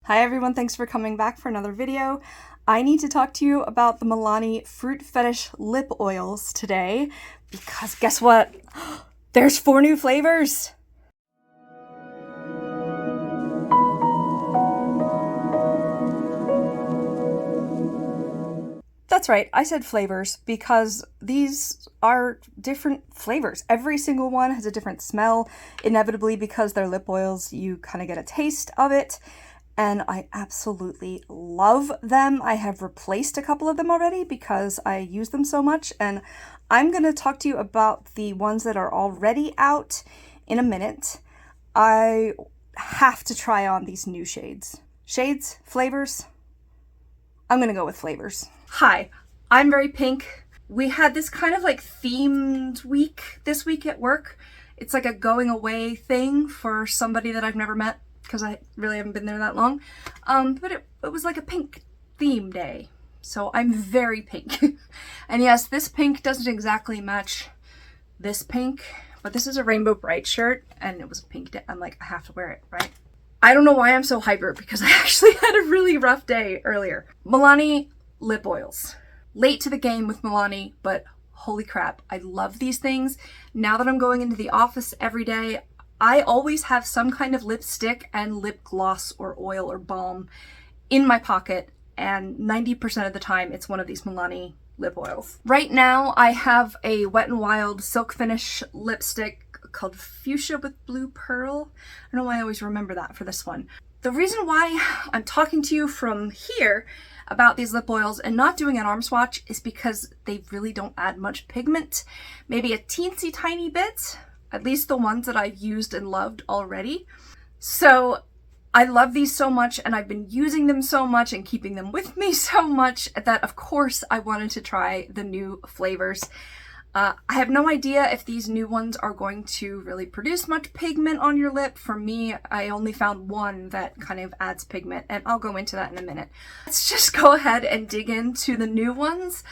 Hi everyone, thanks for coming back for another video. I need to talk to you about the Milani Fruit Fetish lip oils today because guess what? There's 4 new flavors! That's right, I said flavors because these are different flavors. Every single one has a different smell. Inevitably, because they're lip oils, you kind of get a taste of it. And I absolutely love them. I have replaced a couple of them already because I use them so much. And I'm going to talk to you about the ones that are already out in a minute. I have to try on these new shades. Shades? Flavors? I'm going to go with flavors. Hi, I'm very pink. We had this kind of like themed week this week at work. It's like a going away thing for somebody that I've never met, because I really haven't been there that long. But it was like a pink theme day. So I'm very pink. And yes, this pink doesn't exactly match this pink, but this is a Rainbow Bright shirt and it was a pink day. I'm like, I have to wear it, right? I don't know why I'm so hyper because I actually had a really rough day earlier. Milani lip oils. Late to the game with Milani, but holy crap, I love these things. Now that I'm going into the office every day, I always have some kind of lipstick and lip gloss or oil or balm in my pocket, and 90% of the time it's one of these Milani lip oils. Right now I have a Wet n Wild Silk Finish lipstick called Fuchsia with Blue Pearl. I don't know why I always remember that for this one. The reason why I'm talking to you from here about these lip oils and not doing an arm swatch is because they really don't add much pigment. Maybe a teensy tiny bit. At least the ones that I've used and loved already. So I love these so much and I've been using them so much and keeping them with me so much that of course I wanted to try the new flavors. I have no idea if these new ones are going to really produce much pigment on your lip. For me, I only found one that kind of adds pigment, and I'll go into that in a minute. Let's just go ahead and dig into the new ones.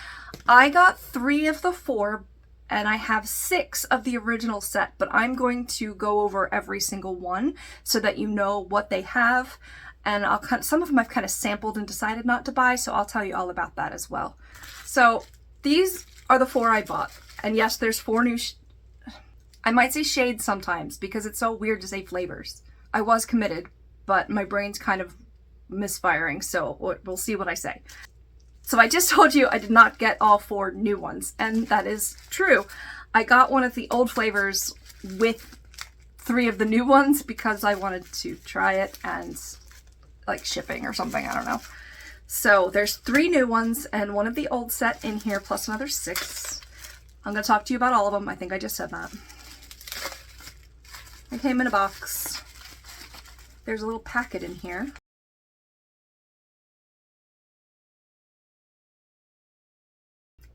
I got 3 of the 4 and I have 6 of the original set, but I'm going to go over every single one so that you know what they have. And some of them I've kind of sampled and decided not to buy, so I'll tell you all about that as well. So these are the 4 I bought. And yes, there's 4 new, I might say shades sometimes because it's so weird to say flavors. I was committed, but my brain's kind of misfiring, so we'll see what I say. So I just told you I did not get all 4 new ones, and that is true. I got one of the old flavors with 3 of the new ones because I wanted to try it and like shipping or something, I don't know. So there's 3 new ones and one of the old set in here plus another 6. I'm going to talk to you about all of them. I think I just said that. They came in a box. There's a little packet in here.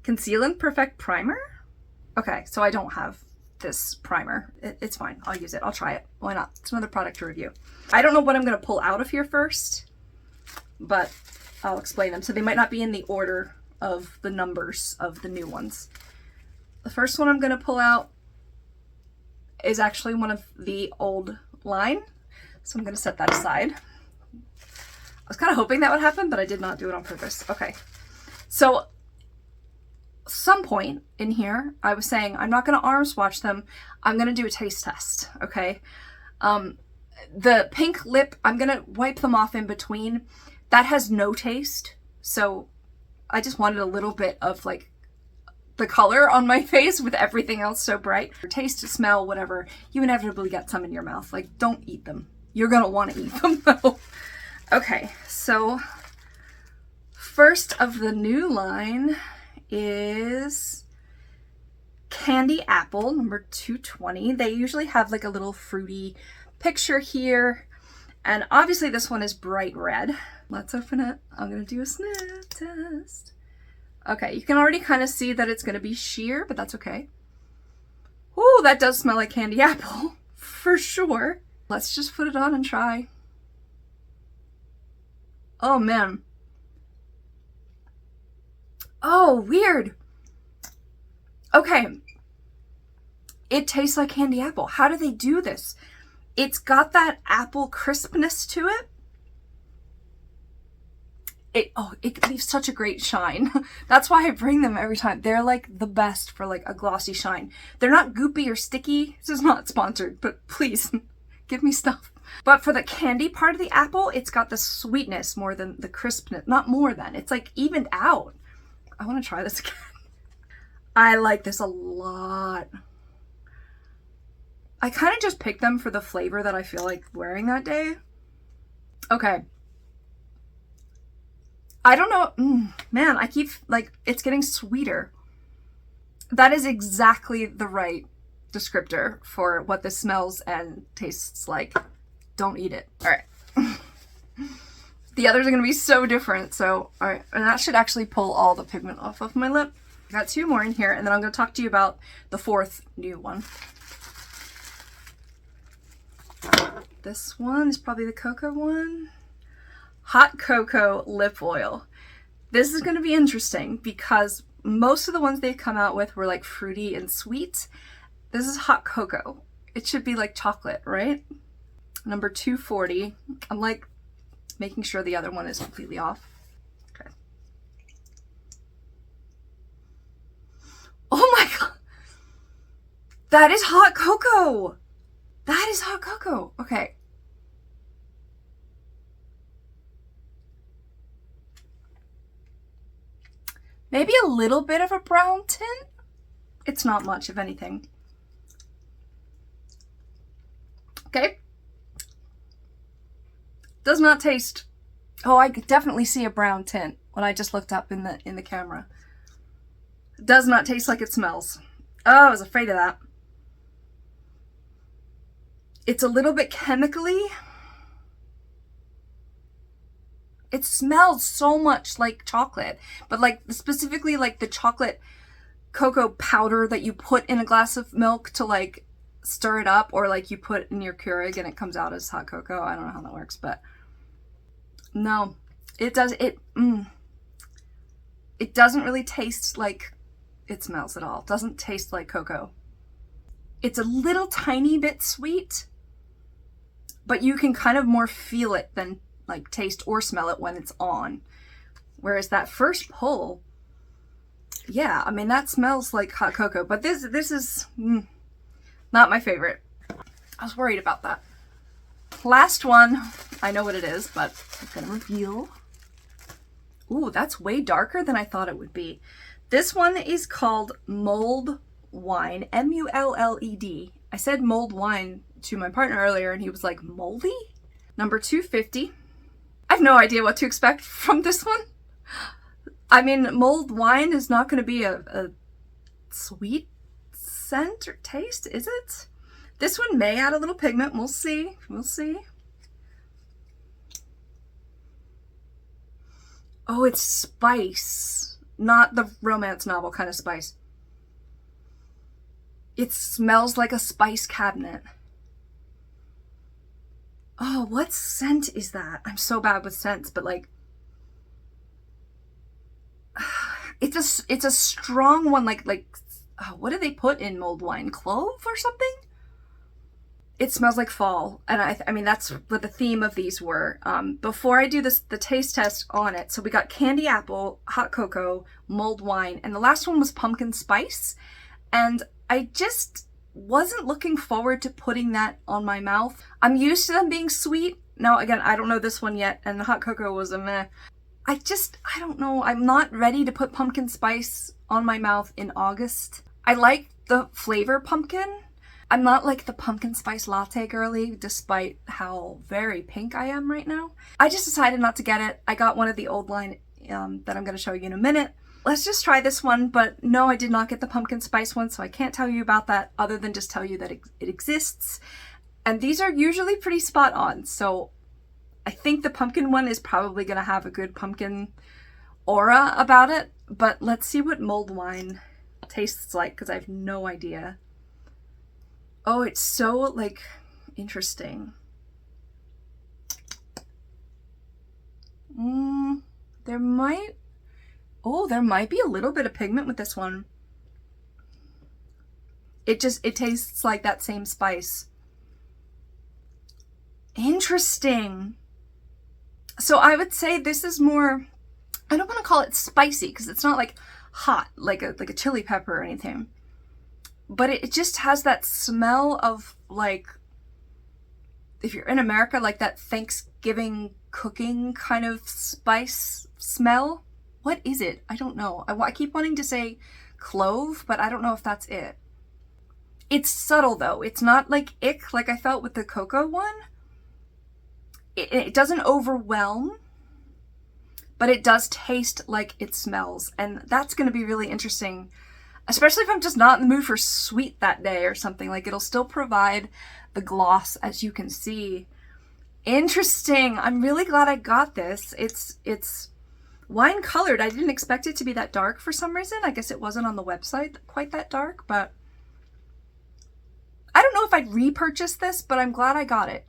Conceal and Perfect Primer? Okay, so I don't have this primer. It's fine. I'll use it. I'll try it. Why not? It's another product to review. I don't know what I'm going to pull out of here first, but I'll explain them. So they might not be in the order of the numbers of the new ones. The first one I'm going to pull out is actually one of the old line. So I'm going to set that aside. I was kind of hoping that would happen, but I did not do it on purpose. Okay. So some point in here, I was saying I'm not going to arm swatch them. I'm going to do a taste test. Okay. The pink lip, I'm going to wipe them off in between. That has no taste. So I just wanted a little bit of like the color on my face with everything else so bright. Taste, smell, whatever, you inevitably get some in your mouth. Like, don't eat them. You're gonna want to eat them though. Okay, so first of the new line is Candy Apple, number 220. They usually have like a little fruity picture here. And obviously this one is bright red. Let's open it. I'm gonna do a sniff test. Okay, you can already kind of see that it's going to be sheer, but that's okay. Ooh, that does smell like candy apple, for sure. Let's just put it on and try. Oh, man. Oh, weird. Okay. It tastes like candy apple. How do they do this? It's got that apple crispness to it, it leaves such a great shine. That's why I bring them every time. They're like the best for like a glossy shine. They're not goopy or sticky. This is not sponsored, but please give me stuff. But for the candy part of the apple, it's got the sweetness more than the crispness. Not more than. It's like evened out. I want to try this again. I like this a lot. I kind of just picked them for the flavor that I feel like wearing that day. Okay. I don't know. Man, I keep, like, it's getting sweeter. That is exactly the right descriptor for what this smells and tastes like. Don't eat it. All right. The others are going to be so different. So, all right. And that should actually pull all the pigment off of my lip. I got 2 more in here, and then I'm going to talk to you about the 4th new one. This one is probably the cocoa one. Hot cocoa lip oil. This is going to be interesting because most of the ones they've come out with were like fruity and sweet. This is hot cocoa. It should be like chocolate, right? Number 240. I'm like making sure the other one is completely off. Okay. Oh my god. That is hot cocoa. That is hot cocoa. Okay. Maybe a little bit of a brown tint. It's not much of anything. Okay. Does not taste. Oh, I could definitely see a brown tint when I just looked up in the camera. Does not taste like it smells. Oh, I was afraid of that. It's a little bit chemically. It smells so much like chocolate, but like specifically like the chocolate cocoa powder that you put in a glass of milk to like stir it up, or like you put in your Keurig and it comes out as hot cocoa. I don't know how that works, but no, it does. It doesn't really taste like it smells at all. It doesn't taste like cocoa. It's a little tiny bit sweet, but you can kind of more feel it than like taste or smell it when it's on. Whereas that first pull, yeah, I mean, that smells like hot cocoa, but this is not my favorite. I was worried about that. Last one, I know what it is, but I'm gonna reveal. Ooh, that's way darker than I thought it would be. This one is called Mulled Wine, M-U-L-L-E-D. I said mulled wine to my partner earlier and he was like, moldy? Number 250. I have no idea what to expect from this one. I mean, mulled wine is not going to be a sweet scent or taste, is it? This one may add a little pigment. We'll see. We'll see. Oh, it's spice. Not the romance novel kind of spice. It smells like a spice cabinet. Oh, what scent is that? I'm so bad with scents, but like, it's a strong one. Like, what do they put in mulled wine? Clove or something? It smells like fall, and I mean that's what the theme of these were. Before I do the taste test on it, so we got candy apple, hot cocoa, mulled wine, and the last one was pumpkin spice, and I just wasn't looking forward to putting that on my mouth. I'm used to them being sweet. Now, again, I don't know this one yet, and the hot cocoa was a meh. I don't know. I'm not ready to put pumpkin spice on my mouth in August. I like the flavor pumpkin. I'm not like the pumpkin spice latte girly, despite how very pink I am right now. I just decided not to get it. I got one of the old line that I'm going to show you in a minute. Let's just try this one, but no, I did not get the pumpkin spice one, so I can't tell you about that other than just tell you that it exists. And these are usually pretty spot on, so I think the pumpkin one is probably going to have a good pumpkin aura about it, but let's see what mulled wine tastes like, because I have no idea. Oh, it's so, like, interesting. There might be a little bit of pigment with this one. It tastes like that same spice. Interesting. So I would say this is more I don't want to call it spicy because it's not like hot, like a chili pepper or anything. But it just has that smell of, like, if you're in America, like that Thanksgiving cooking kind of spice smell. What is it? I don't know. I keep wanting to say clove, but I don't know if that's it. It's subtle though. It's not like ick like I felt with the cocoa one. It doesn't overwhelm, but it does taste like it smells. And that's going to be really interesting, especially if I'm just not in the mood for sweet that day or something. Like, it'll still provide the gloss, as you can see. Interesting. I'm really glad I got this. It's wine colored. I didn't expect it to be that dark for some reason. I guess it wasn't on the website quite that dark, but I don't know if I'd repurchase this, but I'm glad I got it.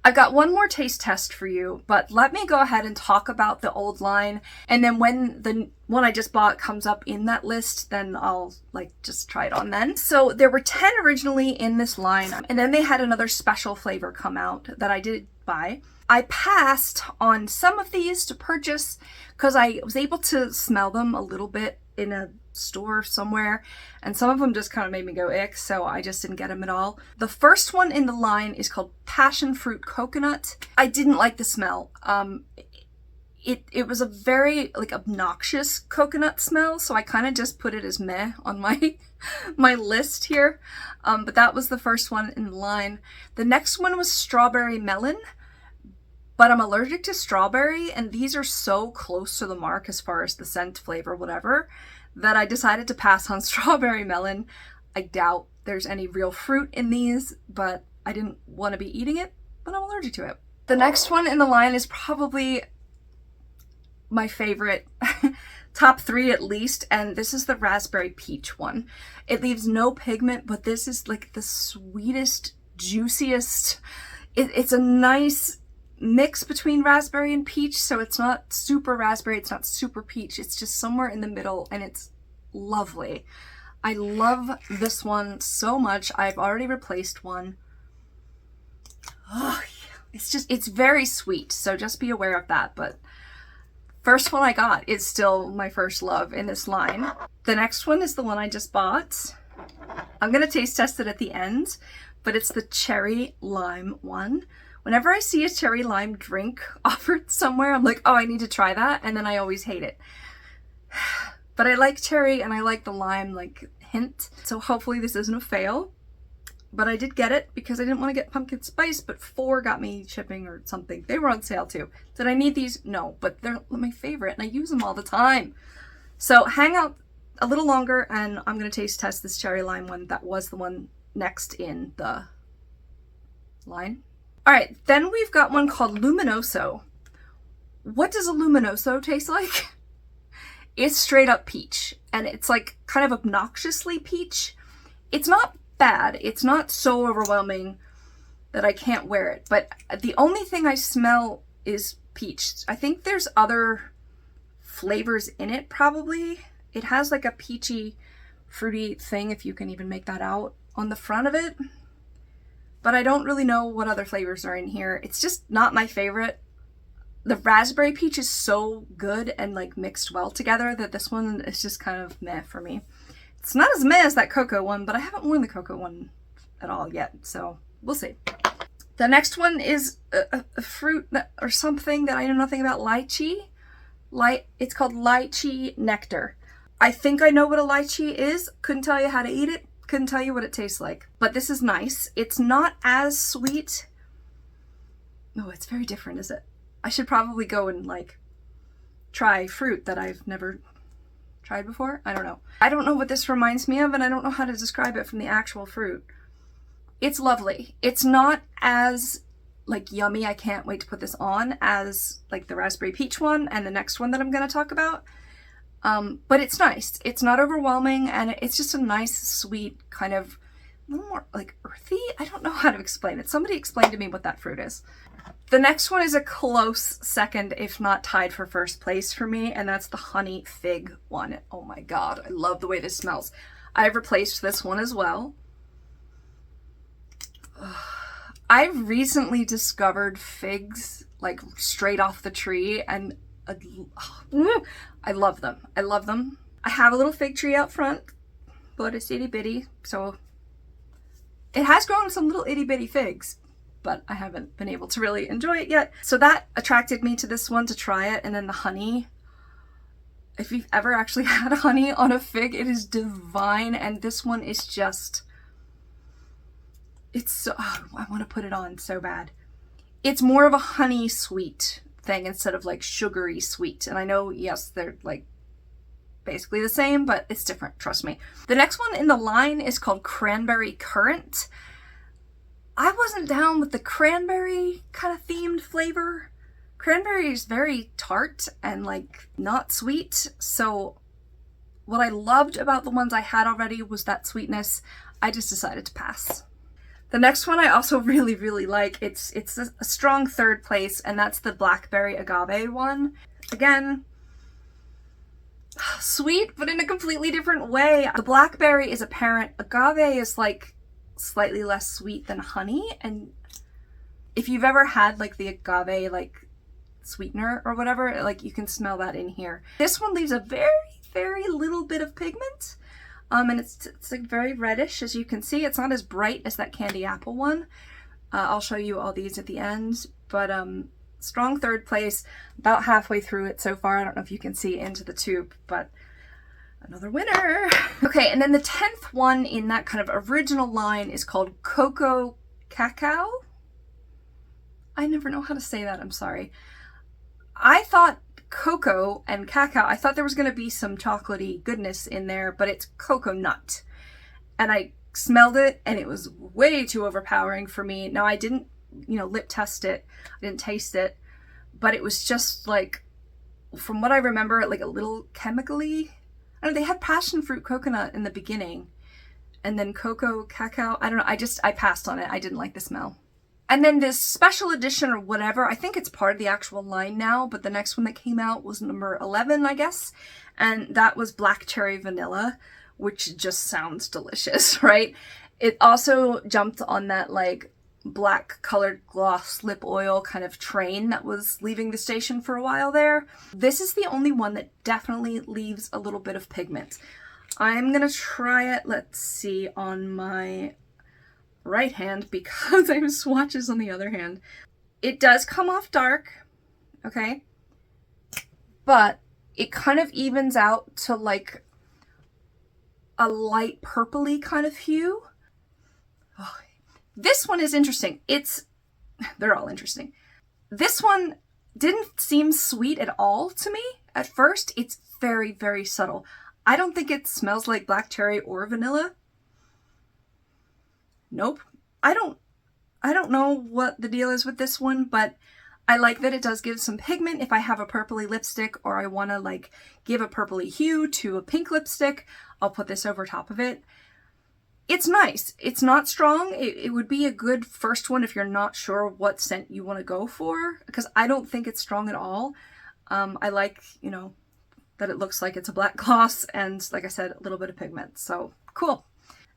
I've got one more taste test for you, but let me go ahead and talk about the old line. And then when the one I just bought comes up in that list, then I'll just try it on then. So there were 10 originally in this line, and then they had another special flavor come out that I did buy. I passed on some of these to purchase because I was able to smell them a little bit in a store somewhere, and some of them just kind of made me go ick, so I just didn't get them at all. The first one in the line is called Passionfruit Coconut. I didn't like the smell. It was a very obnoxious coconut smell, so I kind of just put it as meh on my my list here. But that was the first one in the line. The next one was Strawberry Melon, but I'm allergic to strawberry, and these are so close to the mark as far as the scent, flavor, whatever, that I decided to pass on Strawberry Melon. I doubt there's any real fruit in these, but I didn't want to be eating it, but I'm allergic to it. The next one in the line is probably my favorite, top 3 at least, and this is the Raspberry Peach one. It leaves no pigment, but this is like the sweetest, juiciest. It's a nice mix between raspberry and peach, so it's not super raspberry, it's not super peach, it's just somewhere in the middle, and it's lovely. I love this one so much. I've already replaced one. Oh, yeah. It's very sweet, so just be aware of that. But first one I got is still my first love in this line. The next one is the one I just bought. I'm gonna taste test it at the end, but it's the cherry lime one. Whenever I see a cherry lime drink offered somewhere, I'm like, oh, I need to try that, and then I always hate it. But I like cherry and I like the lime hint, so hopefully this isn't a fail. But I did get it because I didn't want to get pumpkin spice, but 4 got me shipping or something. They were on sale too. Did I need these? No, but they're my favorite and I use them all the time. So hang out a little longer and I'm going to taste test this cherry lime one. That was the one next in the line. All right, then we've got one called Luminoso. What does a Luminoso taste like? It's straight up peach, and it's kind of obnoxiously peach. It's not bad. It's not so overwhelming that I can't wear it, but the only thing I smell is peach. I think there's other flavors in it probably. It has a peachy, fruity thing, if you can even make that out, on the front of it. But I don't really know what other flavors are in here. It's just not my favorite. The raspberry peach is so good and mixed well together that this one is just kind of meh for me. It's not as meh as that cocoa one, but I haven't worn the cocoa one at all yet, so we'll see. The next one is a fruit or something that I know nothing about. Lychee. It's called Lychee Nectar. I think I know what a lychee is. Couldn't tell you how to eat it. Couldn't tell you what it tastes like, but this is nice. It's not as sweet. Oh, it's very different, is it? I should probably go and try fruit that I've never tried before. I don't know. I don't know what this reminds me of, and I don't know how to describe it from the actual fruit. It's lovely. It's not as yummy, I can't wait to put this on, as the raspberry peach one and the next one that I'm going to talk about. But it's nice. It's not overwhelming, and it's just a nice, sweet, kind of a little more earthy. I don't know how to explain it. Somebody explain to me what that fruit is. The next one is a close second, if not tied for first place for me, and that's the honey fig one. Oh my god, I love the way this smells. I've replaced this one as well. I've recently discovered figs straight off the tree, and I love them. I love them. I have a little fig tree out front, but it's itty bitty, so it has grown some little itty bitty figs, but I haven't been able to really enjoy it yet. So that attracted me to this one to try it. And then the honey, if you've ever actually had honey on a fig, it is divine. And this one is just, it's so, oh, I want to put it on so bad. It's more of a honey sweet thing instead of like sugary sweet. And I know, yes, they're like basically the same, but it's different, trust me. The next one in the line is called Cranberry Currant. I wasn't down with the cranberry kind of themed flavor. Cranberry is very tart and like not sweet. So what I loved about the ones I had already was that sweetness. I just decided to pass. The next one I also really, really like. It's a strong third place, and that's the Blackberry Agave one. Again, sweet, but in a completely different way. The blackberry is a parent. Agave is like slightly less sweet than honey. And if you've ever had like the agave like sweetener or whatever, like you can smell that in here. This one leaves a very, very little bit of pigment. And it's like very reddish, as you can see. It's not as bright as that candy apple one. I'll show you all these at the end, but strong third place, about halfway through it so far. I don't know if you can see into the tube, but another winner. Okay, and then the 10th one in that kind of original line is called Coco Cacao. I never know how to say that, I'm sorry. I thought cocoa and cacao, I thought there was going to be some chocolatey goodness in there, but it's coconut. And I smelled it and it was way too overpowering for me. Now I didn't, lip test it. I didn't taste it, but it was just like, from what I remember, like a little chemically. I don't know, they had Passionfruit Coconut in the beginning and then Coco Cacao. I don't know. I passed on it. I didn't like the smell. And then this special edition or whatever, I think it's part of the actual line now, but the next one that came out was number 11, I guess. And that was Black Cherry Vanilla, which just sounds delicious, right? It also jumped on that like black colored gloss lip oil kind of train that was leaving the station for a while there. This is the only one that definitely leaves a little bit of pigment. I'm gonna try it, let's see, on my right hand because I have swatches on the other hand. It does come off dark, okay? But it kind of evens out to like a light purpley kind of hue. Oh, this one is interesting. They're all interesting. This one didn't seem sweet at all to me at first. It's very, very subtle. I don't think it smells like black cherry or vanilla. Nope. I don't know what the deal is with this one, but I like that it does give some pigment. If I have a purpley lipstick or I want to like give a purpley hue to a pink lipstick, I'll put this over top of it. It's nice. It's not strong. It would be a good first one if you're not sure what scent you want to go for, because I don't think it's strong at all. I like, that it looks like it's a black gloss and, like I said, a little bit of pigment. So cool.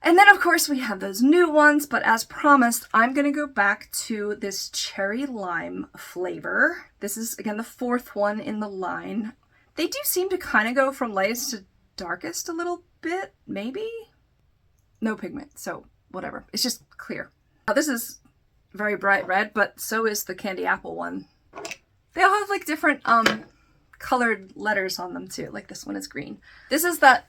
And then, of course, we have those new ones, but as promised, I'm going to go back to this cherry lime flavor. This is, again, the 4th one in the line. They do seem to kind of go from lightest to darkest a little bit, maybe? No pigment, so whatever. It's just clear. Now, this is very bright red, but so is the candy apple one. They all have, like, different colored letters on them, too. Like, this one is green. This is that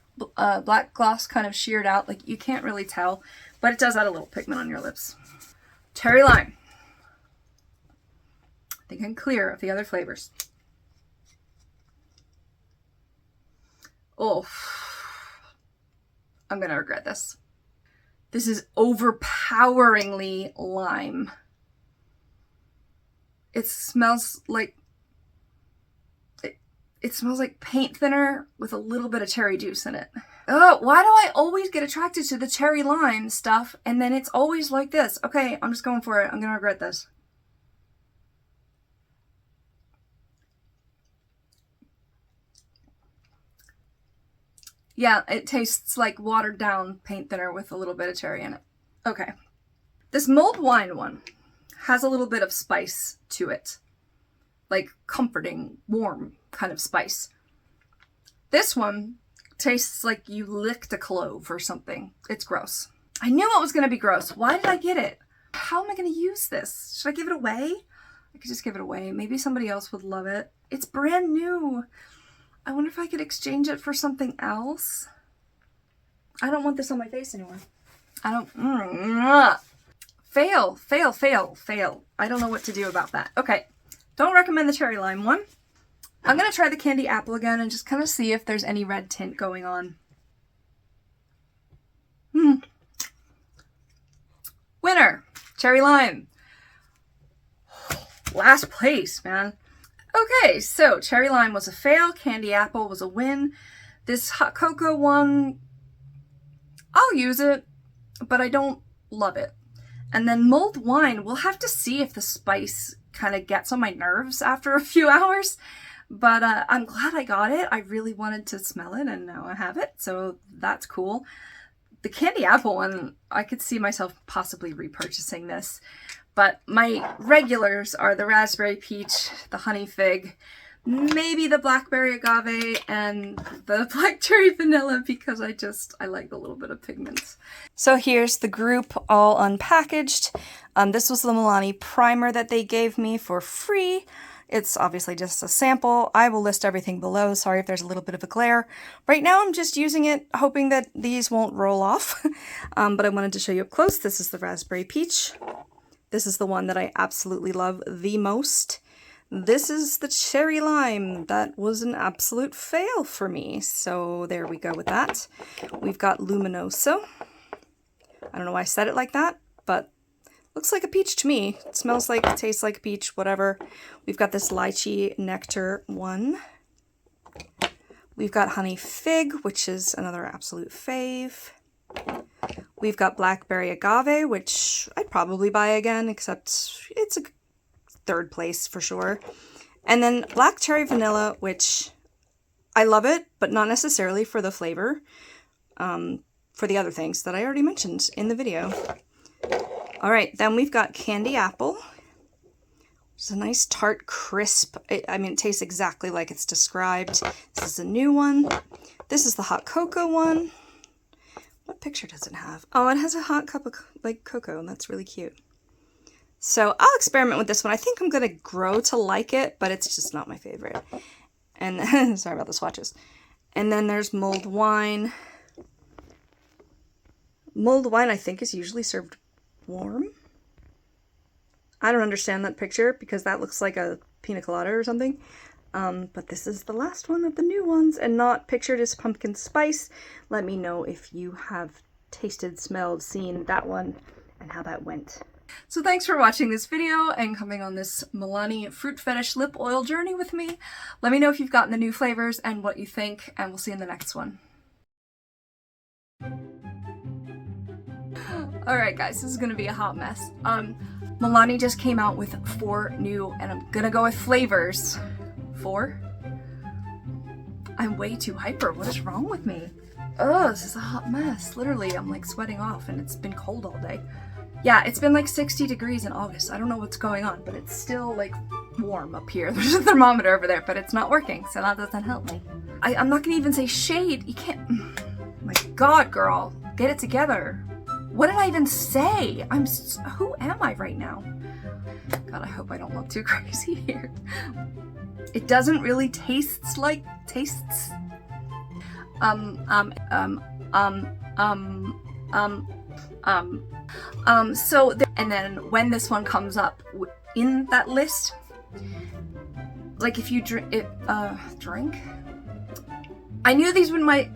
black gloss kind of sheared out, like you can't really tell, but it does add a little pigment on your lips. Cherry lime. I think I'm clear of the other flavors. Oh, I'm gonna regret this. This is overpoweringly lime. It smells like It smells like paint thinner with a little bit of cherry juice in it. Oh, why do I always get attracted to the cherry lime stuff and then it's always like this? Okay, I'm just going for it. I'm gonna regret this. Yeah, it tastes like watered down paint thinner with a little bit of cherry in it. Okay. This mulled wine one has a little bit of spice to it. like comforting, warm kind of spice. This one tastes like you licked a clove or something. It's gross. I knew it was going to be gross. Why did I get it? How am I going to use this? Should I give it away? I could just give it away. Maybe somebody else would love it. It's brand new. I wonder if I could exchange it for something else. I don't want this on my face anymore. I don't... Fail, fail, fail, fail. I don't know what to do about that. Okay. Don't recommend the cherry lime one. I'm going to try the candy apple again and just kind of see if there's any red tint going on. Winner, cherry lime. Last place, man. Okay, so cherry lime was a fail. Candy apple was a win. This hot cocoa one, I'll use it, but I don't love it. And then mulled wine, we'll have to see if the spice kind of gets on my nerves after a few hours. But I'm glad I got it. I really wanted to smell it, and now I have it, so that's cool. The candy apple one, I could see myself possibly repurchasing this. But my regulars are the raspberry peach, the honey fig, maybe the blackberry agave, and the black cherry vanilla, because I like a little bit of pigments. So here's the group all unpackaged. This was the Milani primer that they gave me for free. It's obviously just a sample. I will list everything below. Sorry if there's a little bit of a glare. Right now I'm just using it, hoping that these won't roll off. But I wanted to show you up close. This is the raspberry peach. This is the one that I absolutely love the most. This is the cherry lime. That was an absolute fail for me. So there we go with that. We've got Luminoso. I don't know why I said it like that, but looks like a peach to me. It smells like, tastes like a peach, whatever. We've got this Lychee Nectar one. We've got honey fig, which is another absolute fave. We've got Blackberry Agave, which I'd probably buy again, except it's a third place for sure. And then Black Cherry Vanilla, which I love it, but not necessarily for the flavor. For the other things that I already mentioned in the video. All right, then we've got Candy Apple. It's a nice tart, crisp. I mean, it tastes exactly like it's described. This is a new one. This is the hot cocoa one. What picture does it have? Oh, it has a hot cup of like cocoa, and that's really cute. So I'll experiment with this one. I think I'm gonna grow to like it, but it's just not my favorite. And sorry about the swatches. And then there's mulled wine. Mulled wine, I think, is usually served warm. I don't understand that picture because that looks like a pina colada or something. But this is the last one of the new ones and not pictured as pumpkin spice. Let me know if you have tasted, smelled, seen that one and how that went. So thanks for watching this video and coming on this Milani Fruit Fetish lip oil journey with me. Let me know if you've gotten the new flavors and what you think, and we'll see you in the next one. Alright guys, this is gonna be a hot mess. Milani just came out with 4 new, and I'm gonna go with flavors. 4? I'm way too hyper. What is wrong with me? Oh, this is a hot mess. Literally, I'm like sweating off and it's been cold all day. Yeah, it's been like 60 degrees in August. I don't know what's going on, but it's still like warm up here. There's a thermometer over there, but it's not working, so that doesn't help me. I'm not gonna even say shade. You can't... Oh my God, girl. Get it together. What did I even say? Who am I right now? God, I hope I don't look too crazy here. It doesnand then when this one comes up in that list, like if you drink, I knew these were my,